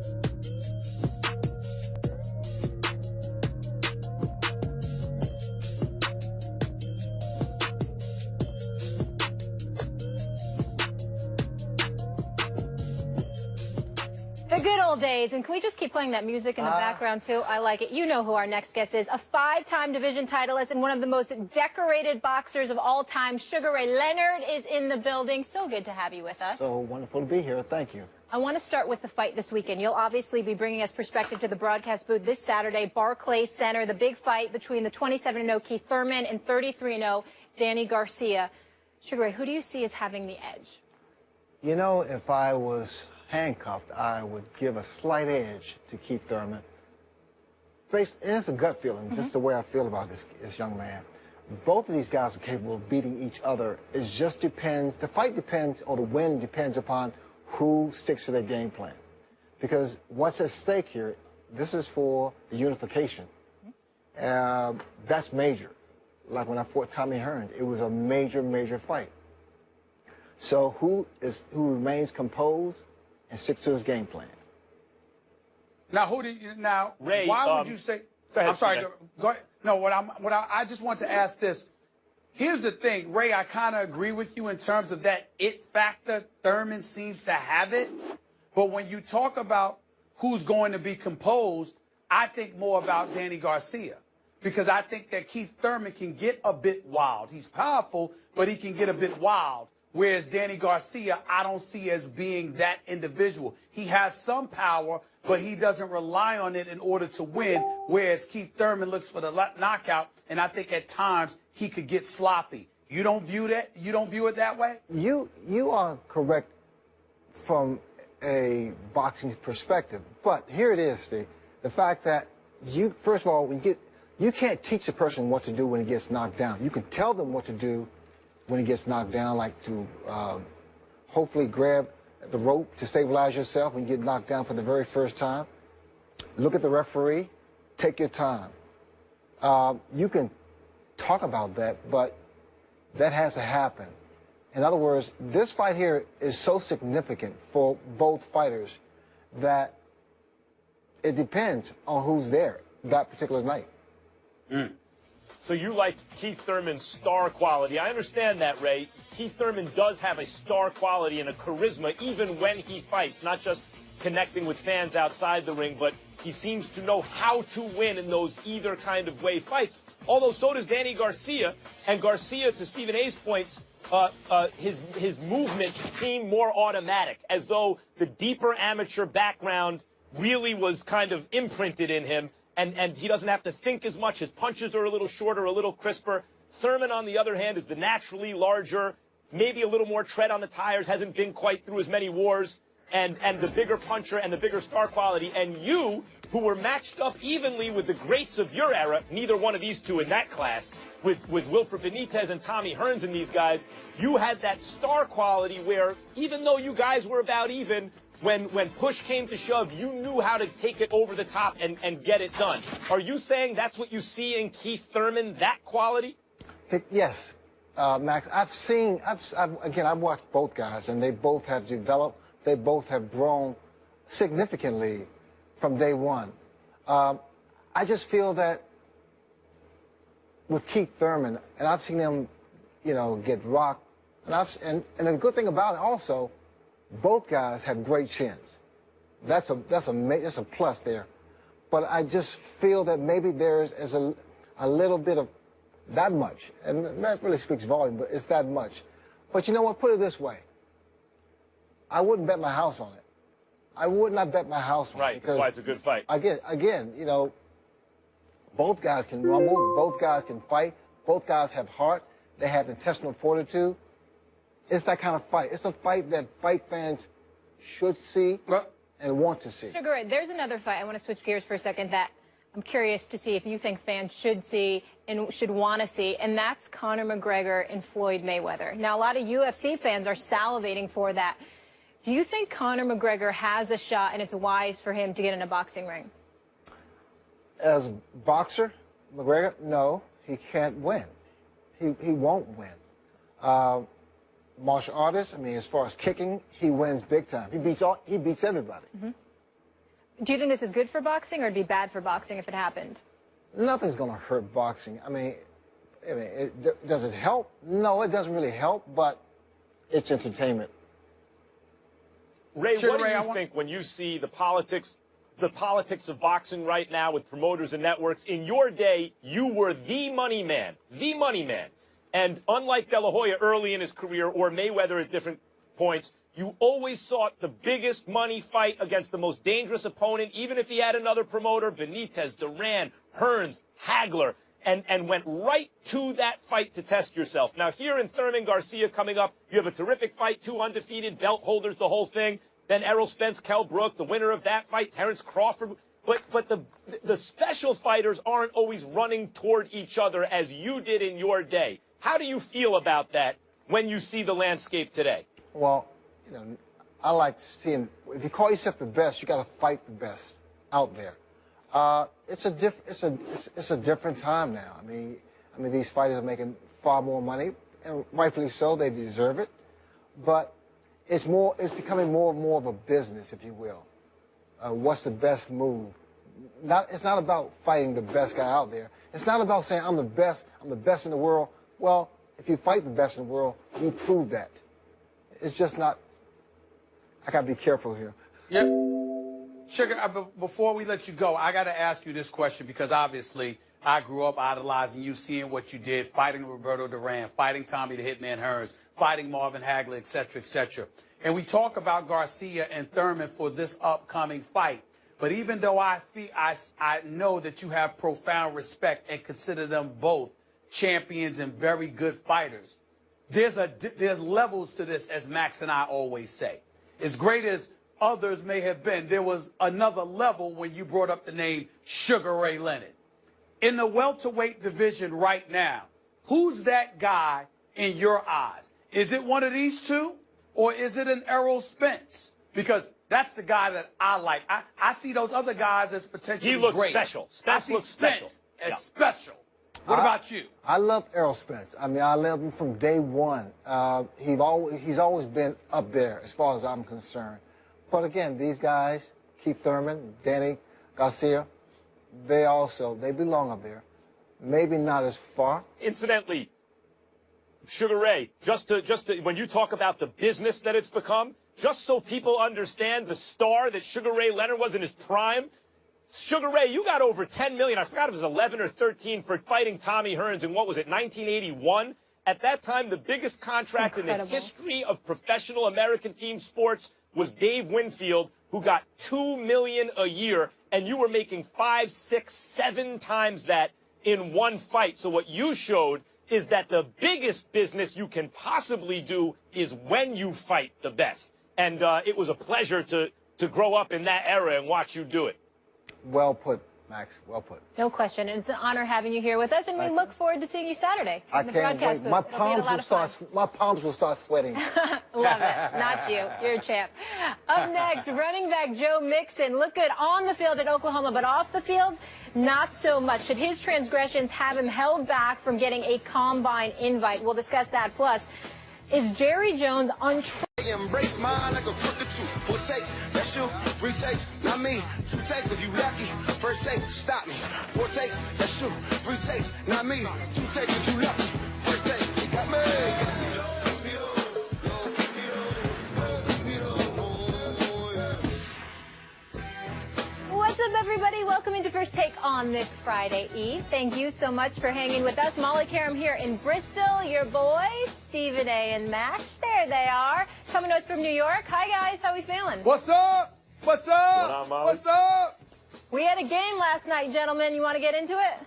The good old days, and can we just keep playing that music in the background too? I like it. You know who our next guest is. A 5-time division titleist and one of the most decorated boxers of all time. Sugar Ray Leonard is in the building. So good to have you with us. So wonderful to be here. Thank you. I want to start with the fight this weekend. You'll obviously be bringing us perspective to the broadcast booth this Saturday, Barclays Center, the big fight between the 27-0 Keith Thurman and 33-0 Danny Garcia. Sugar Ray, who do you see as having the edge? You know, if I was handcuffed, I would give a slight edge to Keith Thurman. And it's a gut feeling, just the way I feel about this young man. Both of these guys are capable of beating each other. It just depends. The fight depends, or the win depends upon who sticks to their game plan. Because what's at stake here, this is for the unification. That's major. Like when I fought Tommy Hearns, it was a major, major fight. So who remains composed and sticks to his game plan? Now, Ray, why would you say? Go ahead, I'm sorry. Go ahead. No, I just want to ask this. Here's the thing, Ray. I kind of agree with you in terms of that it factor. Thurman seems to have it, but when you talk about who's going to be composed, I think more about Danny Garcia, because I think that Keith Thurman can get a bit wild. He's powerful, but he can get a bit wild. Whereas Danny Garcia, I don't see as being that individual. He has some power, but he doesn't rely on it in order to win, whereas Keith Thurman looks for the knockout, and I think at times he could get sloppy. You don't view that? You don't view it that way? You are correct from a boxing perspective, but here it is, Steve. The fact that first of all, you can't teach a person what to do when he gets knocked down. You can tell them what to do when he gets knocked down, like to hopefully grab the rope to stabilize yourself when you get knocked down for the very first time. Look at the referee. Take your time. You can talk about that, but that has to happen. In other words, this fight here is so significant for both fighters that it depends on who's there that particular night. So you like Keith Thurman's star quality. I understand that, Ray. Keith Thurman does have a star quality and a charisma even when he fights, not just connecting with fans outside the ring, but he seems to know how to win in those either kind of way fights. Although so does Danny Garcia, and Garcia, to Stephen A's points, his movement seemed more automatic, as though the deeper amateur background really was kind of imprinted in him. And he doesn't have to think as much. His punches are a little shorter, a little crisper. Thurman, on the other hand, is the naturally larger, maybe a little more tread on the tires, hasn't been quite through as many wars, and the bigger puncher and the bigger star quality. And you, who were matched up evenly with the greats of your era, neither one of these two in that class, with Wilfred Benitez and Tommy Hearns and these guys, you had that star quality where even though you guys were about even, when push came to shove, you knew how to take it over the top and get it done. Are you saying that's what you see in Keith Thurman, that quality? Yes, Max. I've watched both guys, and they both have developed. They both have grown significantly from day one. I just feel that with Keith Thurman, and I've seen him, get rocked, and the good thing about it also, both guys have great chins. That's a plus there. But I just feel that maybe there's a little bit of that much, and that really speaks volume, but it's that much. But you know what? Put it this way. I wouldn't bet my house on it. I would not bet my house on it. Right, that's why it's a good fight. Again, both guys can rumble, both guys can fight, both guys have heart, they have intestinal fortitude. It's that kind of fight. It's a fight that fight fans should see and want to see. Sugar Ray, there's another fight. I want to switch gears for a second that I'm curious to see if you think fans should see and should want to see, and that's Conor McGregor and Floyd Mayweather. Now, a lot of UFC fans are salivating for that. Do you think Conor McGregor has a shot and it's wise for him to get in a boxing ring? As a boxer, McGregor, no, he can't win. He won't win. Martial artist, as far as kicking, he wins big time. He beats everybody. Do you think this is good for boxing, or it'd be bad for boxing if it happened? Nothing's going to hurt boxing. I mean, does it help? No, it doesn't really help, but it's entertainment. Ray, Sure, what do Ray, you think when you see the politics of boxing right now with promoters and networks? In your day, you were the money man. And unlike De La Hoya early in his career or Mayweather at different points, you always sought the biggest money fight against the most dangerous opponent, even if he had another promoter, Benitez, Duran, Hearns, Hagler, and went right to that fight to test yourself. Now, here in Thurman, Garcia coming up, you have a terrific fight, 2 undefeated, belt holders, the whole thing. Then Errol Spence, Kell Brook, the winner of that fight, Terrence Crawford. But the special fighters aren't always running toward each other as you did in your day. How do you feel about that when you see the landscape today? Well, you know, I like seeing, if you call yourself the best, you got to fight the best out there. It's a different time now. I mean, these fighters are making far more money, and rightfully so. They deserve it. But it's becoming more and more of a business, if you will. What's the best move? It's not about fighting the best guy out there. It's not about saying I'm the best in the world. Well, if you fight the best in the world, you prove that. It's just not. I gotta be careful here. Yep. Sugar, before we let you go, I got to ask you this question because obviously I grew up idolizing you, seeing what you did, fighting Roberto Duran, fighting Tommy the Hitman Hearns, fighting Marvin Hagler, et cetera, et cetera. And we talk about Garcia and Thurman for this upcoming fight. But even though I know that you have profound respect and consider them both champions and very good fighters, there's levels to this, as Max and I always say. As great as others may have been, there was another level when you brought up the name Sugar Ray Leonard. In the welterweight division right now, who's that guy in your eyes? Is it one of these two, or is it an Errol Spence? Because that's the guy that I like. I see those other guys as potentially great. He looks special. Spence looks special. As special. What about you? I love Errol Spence. I mean, I love him from day one. He's always been up there as far as I'm concerned. But again, these guys, Keith Thurman, Danny Garcia, they belong up there. Maybe not as far. Incidentally, Sugar Ray, just to when you talk about the business that it's become, just so people understand the star that Sugar Ray Leonard was in his prime, Sugar Ray, you got over $10 million. I forgot it was 11 or 13 for fighting Tommy Hearns in, what was it, 1981? At that time, the biggest contract in the history of professional American team sports was Dave Winfield, who got $2 million a year, and you were making 5, 6, 7 times that in one fight. So what you showed is that the biggest business you can possibly do is when you fight the best. And it was a pleasure to grow up in that era and watch you do it. Well put, Max. Well put. No question. And it's an honor having you here with us, and we look forward to seeing you Saturday. I can't wait. My palms will start sweating. Love it. Not you. You're a champ. Up next, running back Joe Mixon looked good on the field at Oklahoma, but off the field, not so much. Should his transgressions have him held back from getting a combine invite? We'll discuss that. Plus, is Jerry Jones untrue? Embrace mine like a crooked two. 4 takes, that's you. 3 takes, not me. 2 takes if you lucky. First take, stop me. 4 takes, that's you. 3 takes, not me. 2 takes if you lucky. First take, you got me. What's up, everybody? Welcome into First Take on this Friday Eve. Thank you so much for hanging with us. Molly Karam here in Bristol. Your boys, Stephen A. and Max. There they are. Coming to us from New York. Hi, guys. How we feeling? What's up? What's up? What up, Molly? What's up? We had a game last night, gentlemen. You want to get into it?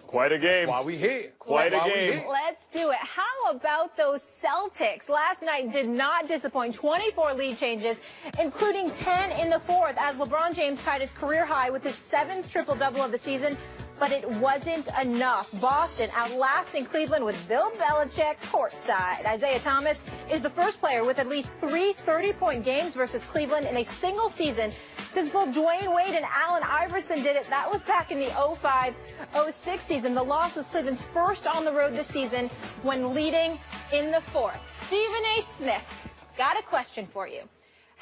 Quite a game. Why we here? Quite a game. Let's do it. How about those Celtics? Last night did not disappoint. 24 lead changes, including 10 in the fourth, as LeBron James tied his career high with his 7th triple-double of the season. But it wasn't enough. Boston outlasting Cleveland with Bill Belichick courtside. Isaiah Thomas is the first player with at least 3 30-point games versus Cleveland in a single season since both Dwayne Wade and Allen Iverson did it. That was back in the 05-06 season. The loss was Cleveland's first on the road this season when leading in the fourth. Stephen A. Smith, got a question for you.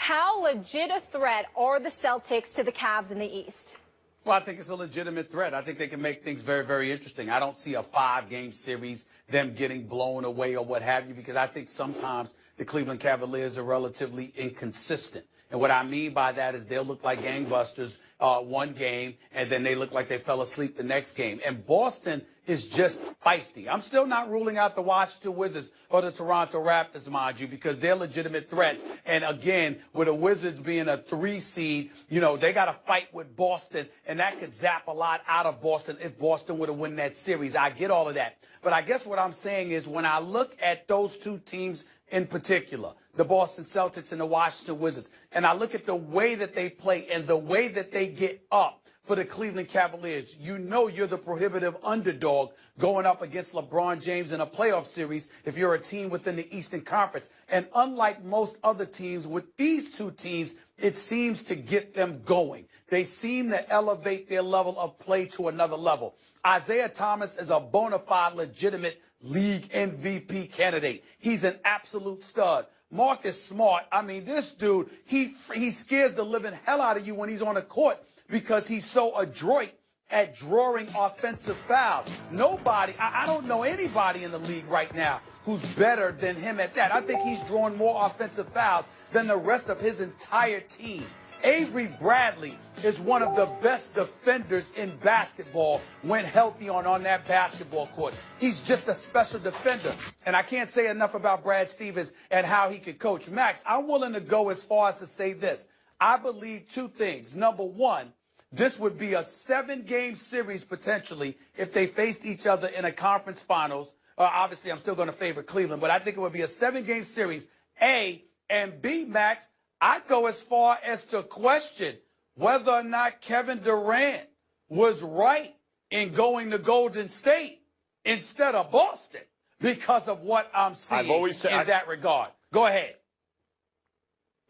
How legit a threat are the Celtics to the Cavs in the East? Well, I think it's a legitimate threat. I think they can make things very, very interesting. I don't see a 5-game series, them getting blown away or what have you, because I think sometimes the Cleveland Cavaliers are relatively inconsistent. And what I mean by that is they'll look like gangbusters one game, and then they look like they fell asleep the next game. And Boston is just feisty. I'm still not ruling out the Washington Wizards or the Toronto Raptors, mind you, because they're legitimate threats. And again, with the Wizards being a 3 seed, you know, they got to fight with Boston, and that could zap a lot out of Boston if Boston were to win that series. I get all of that. But I guess what I'm saying is when I look at those two teams in particular, the Boston Celtics and the Washington Wizards, and I look at the way that they play and the way that they get up for the Cleveland Cavaliers, you know you're the prohibitive underdog going up against LeBron James in a playoff series if you're a team within the Eastern Conference. And unlike most other teams, with these two teams, it seems to get them going. They seem to elevate their level of play to another level. Isaiah Thomas is a bona fide, legitimate league MVP candidate. He's an absolute stud. Marcus Smart, I mean, this dude, he scares the living hell out of you when he's on the court, because he's so adroit at drawing offensive fouls. Nobody, I don't know anybody in the league right now who's better than him at that. I think he's drawing more offensive fouls than the rest of his entire team. Avery Bradley is one of the best defenders in basketball when healthy on that basketball court. He's just a special defender. And I can't say enough about Brad Stevens and how he can coach. Max, I'm willing to go as far as to say this. I believe two things. Number one, this would be a 7-game series potentially if they faced each other in a conference finals. Obviously, I'm still going to favor Cleveland, but I think it would be a 7-game series, A. And B, Max, I'd go as far as to question whether or not Kevin Durant was right in going to Golden State instead of Boston because of what I'm seeing in that regard. Go ahead.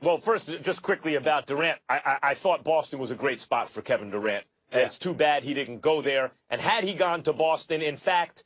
Well, first, just quickly about Durant, I thought Boston was a great spot for Kevin Durant. Yeah. It's too bad he didn't go there. And had he gone to Boston, in fact,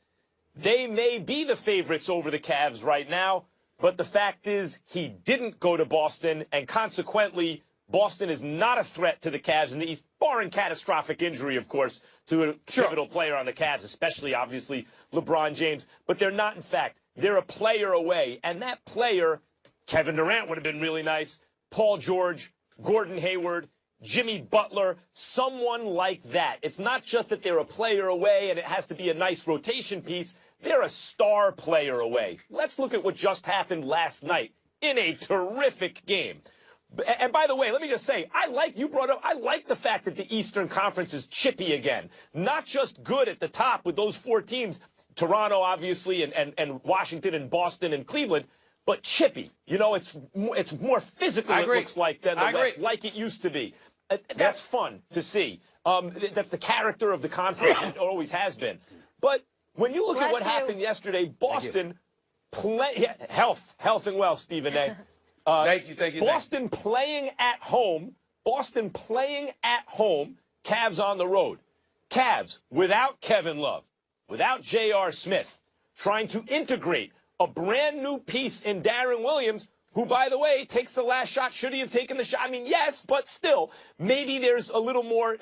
they may be the favorites over the Cavs right now. But the fact is he didn't go to Boston, and consequently, Boston is not a threat to the Cavs in the East, barring catastrophic injury, of course, to a pivotal player on the Cavs, especially, obviously, LeBron James. But they're not, in fact. They're a player away. And that player, Kevin Durant would have been really nice, Paul George, Gordon Hayward, Jimmy Butler, someone like that. It's not just that they're a player away and it has to be a nice rotation piece. They're a star player away. Let's look at what just happened last night in a terrific game. And by the way, let me just say, I like the fact that the Eastern Conference is chippy again. Not just good at the top with those 4 teams, Toronto, obviously, and Washington and Boston and Cleveland, but chippy. You know, it's more physical, it looks like, than the West, like it used to be. That's fun to see. That's the character of the conference. It always has been. But when you look at what happened yesterday, Boston, health and wealth, Stephen A. Thank you. Boston playing at home, Cavs on the road. Cavs without Kevin Love, without J.R. Smith, trying to integrate a brand new piece in Darren Williams, who, by the way, takes the last shot. Should he have taken the shot? I mean, yes, but still, maybe there's a little more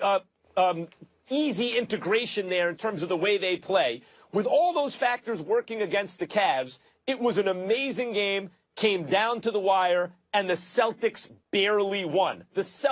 easy integration there in terms of the way they play. With all those factors working against the Cavs, it was an amazing game, came down to the wire, and the Celtics barely won. The Celtics